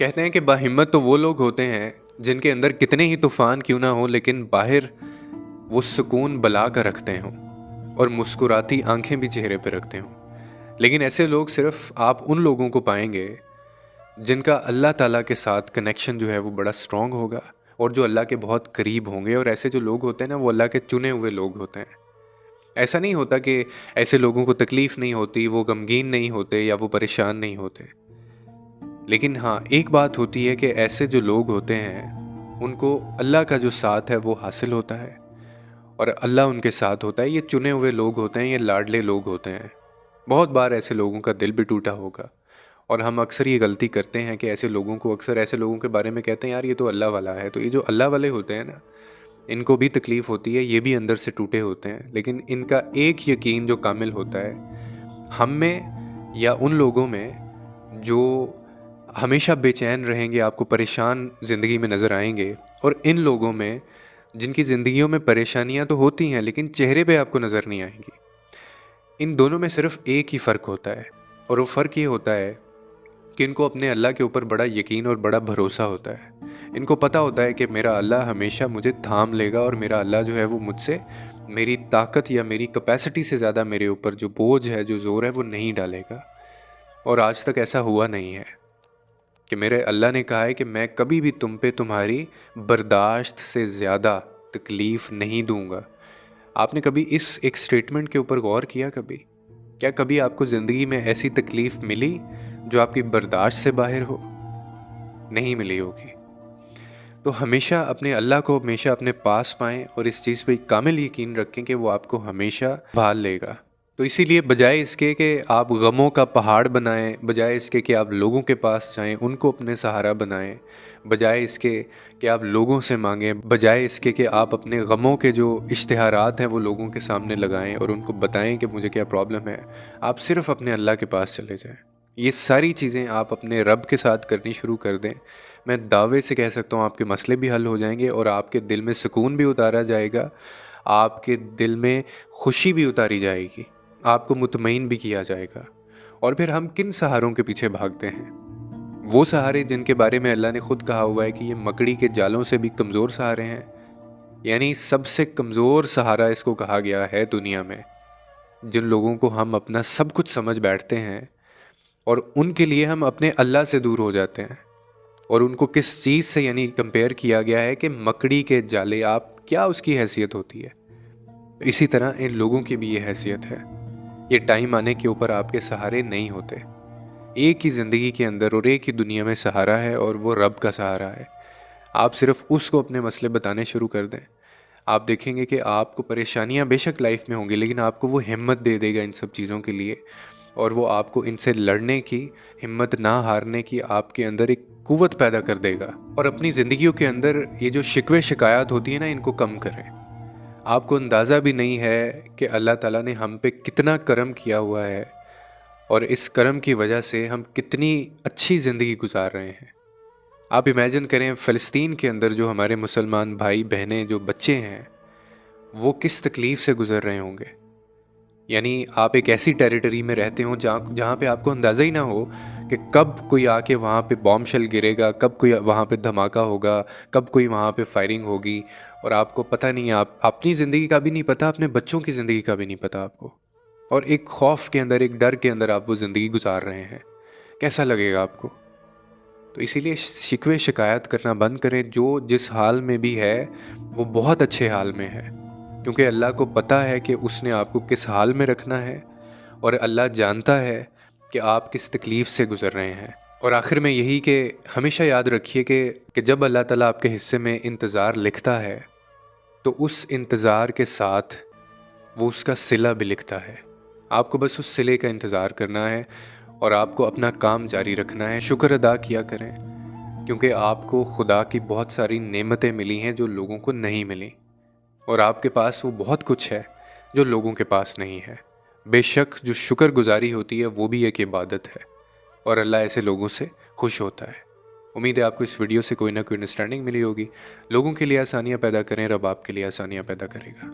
कहते हैं कि बाहिम्मत तो वो लोग होते हैं जिनके अंदर कितने ही तूफान क्यों ना हो, लेकिन बाहर वो सुकून बला कर रखते हों और मुस्कुराती आंखें भी चेहरे पे रखते हों। लेकिन ऐसे लोग सिर्फ आप उन लोगों को पाएंगे जिनका अल्लाह ताला के साथ कनेक्शन जो है वो बड़ा स्ट्रॉन्ग होगा और जो अल्लाह के बहुत करीब होंगे। और ऐसे जो लोग होते हैं ना, वो अल्लाह के चुने हुए लोग होते हैं। ऐसा नहीं होता कि ऐसे लोगों को तकलीफ़ नहीं होती, वो गमगीन नहीं होते या वो परेशान नहीं होते। लेकिन हाँ, एक बात होती है कि ऐसे जो लोग होते हैं उनको अल्लाह का जो साथ है वो हासिल होता है और अल्लाह उनके साथ होता है। ये चुने हुए लोग होते हैं, ये लाडले लोग होते हैं। बहुत बार ऐसे लोगों का दिल भी टूटा होगा और हम अक्सर ये गलती करते हैं कि ऐसे लोगों को अक्सर ऐसे लोगों के बारे में कहते हैं यार ये तो अल्लाह वाला है। तो ये जो अल्लाह वाले होते हैं ना, इनको भी तकलीफ़ होती है, ये भी अंदर से टूटे होते हैं। लेकिन इनका एक यकीन जो कामिल होता है हम में या उन लोगों में जो हमेशा बेचैन रहेंगे, आपको परेशान ज़िंदगी में नज़र आएंगे, और इन लोगों में जिनकी ज़िंदगियों में परेशानियां तो होती हैं लेकिन चेहरे पे आपको नज़र नहीं आएंगी। इन दोनों में सिर्फ एक ही फ़र्क होता है और वो फ़र्क ये होता है कि इनको अपने अल्लाह के ऊपर बड़ा यकीन और बड़ा भरोसा होता है। इनको पता होता है कि मेरा अल्लाह हमेशा मुझे थाम लेगा और मेरा अल्लाह जो है वो मुझसे मेरी ताकत या मेरी कैपेसिटी से ज़्यादा मेरे ऊपर जो बोझ है, जो ज़ोर है, वो नहीं डालेगा। और आज तक ऐसा हुआ नहीं है कि मेरे अल्लाह ने कहा है कि मैं कभी भी तुम पे तुम्हारी बर्दाश्त से ज़्यादा तकलीफ़ नहीं दूंगा। आपने कभी इस एक स्टेटमेंट के ऊपर गौर किया? क्या कभी आपको ज़िंदगी में ऐसी तकलीफ़ मिली जो आपकी बर्दाश्त से बाहर हो? नहीं मिली होगी। तो हमेशा अपने अल्लाह को हमेशा अपने पास पाएं और इस चीज़ पे कामिल यकीन रखें कि वो आपको हमेशा भाल लेगा। तो इसीलिए बजाय इसके कि आप गमों का पहाड़ बनाएं, बजाय इसके कि आप लोगों के पास जाएं, उनको अपने सहारा बनाएं, बजाय इसके कि आप लोगों से मांगें, बजाय इसके कि आप अपने गमों के जो इश्तिहारात हैं वो लोगों के सामने लगाएं और उनको बताएं कि मुझे क्या प्रॉब्लम है, आप सिर्फ अपने अल्लाह के पास चले जाएं। ये सारी चीज़ें आप अपने रब के साथ करनी शुरू कर दें। मैं दावे से कह सकता हूँ आपके मसले भी हल हो जाएंगे और आपके दिल में सुकून भी उतारा जाएगा, आपके दिल में खुशी भी उतारी जाएगी, आपको मुतमईन भी किया जाएगा। और फिर हम किन सहारों के पीछे भागते हैं? वो सहारे जिनके बारे में अल्लाह ने खुद कहा हुआ है कि ये मकड़ी के जालों से भी कमज़ोर सहारे हैं। यानी सबसे कमज़ोर सहारा इसको कहा गया है दुनिया में। जिन लोगों को हम अपना सब कुछ समझ बैठते हैं और उनके लिए हम अपने अल्लाह से दूर हो जाते हैं। और उनको किस चीज़ से यानी कंपेयर किया गया है कि मकड़ी के जाले, आप क्या उसकी हैसियत होती है। इसी तरह इन लोगों की भी ये हैसियत है। ये टाइम आने के ऊपर आपके सहारे नहीं होते। एक ही ज़िंदगी के अंदर और एक ही दुनिया में सहारा है और वो रब का सहारा है। आप सिर्फ उसको अपने मसले बताने शुरू कर दें, आप देखेंगे कि आपको परेशानियां बेशक लाइफ में होंगी लेकिन आपको वो हिम्मत दे देगा इन सब चीज़ों के लिए, और वो आपको इनसे लड़ने की, हिम्मत ना हारने की आपके अंदर एक कुव्वत पैदा कर देगा। और अपनी ज़िंदगियों के अंदर ये जो शिकवे शिकायत होती है ना, इनको कम करें। आपको अंदाज़ा भी नहीं है कि अल्लाह ताला ने हम पे कितना करम किया हुआ है और इस करम की वजह से हम कितनी अच्छी ज़िंदगी गुजार रहे हैं। आप इमेजिन करें फ़लस्तीन के अंदर जो हमारे मुसलमान भाई बहनें, जो बच्चे हैं, वो किस तकलीफ़ से गुज़र रहे होंगे। यानी आप एक ऐसी टेरिटरी में रहते हो जहाँ पे आपको अंदाज़ा ही ना हो कि कब कोई आके वहाँ पे बॉम्ब शेल गिरेगा, कब कोई वहाँ पे धमाका होगा, कब कोई वहाँ पे फायरिंग होगी, और आपको पता नहीं है। आप अपनी ज़िंदगी का भी नहीं पता, अपने बच्चों की ज़िंदगी का भी नहीं पता आपको, और एक खौफ के अंदर, एक डर के अंदर आप वो ज़िंदगी गुजार रहे हैं। कैसा लगेगा आपको? तो इसीलिए शिकवे शिकायत करना बंद करें। जो जिस हाल में भी है वो बहुत अच्छे हाल में है, क्योंकि अल्लाह को पता है कि उसने आपको किस हाल में रखना है और अल्लाह जानता है कि आप किस तकलीफ़ से गुज़र रहे हैं। और आखिर में यही कि हमेशा याद रखिए कि जब अल्लाह ताला आपके हिस्से में इंतज़ार लिखता है तो उस इंतज़ार के साथ वो उसका सिला भी लिखता है। आपको बस उस सिले का इंतज़ार करना है और आपको अपना काम जारी रखना है। शुक्र अदा किया करें, क्योंकि आपको खुदा की बहुत सारी नेमतें मिली हैं जो लोगों को नहीं मिली, और आपके पास वो बहुत कुछ है जो लोगों के पास नहीं है। बेशक जो शुक्रगुजारी होती है वो भी एक इबादत है, और अल्लाह ऐसे लोगों से खुश होता है। उम्मीद है आपको इस वीडियो से कोई ना कोई अंडरस्टैंडिंग मिली होगी। लोगों के लिए आसानियाँ पैदा करें, रब आपके लिए आसानियाँ पैदा करेगा।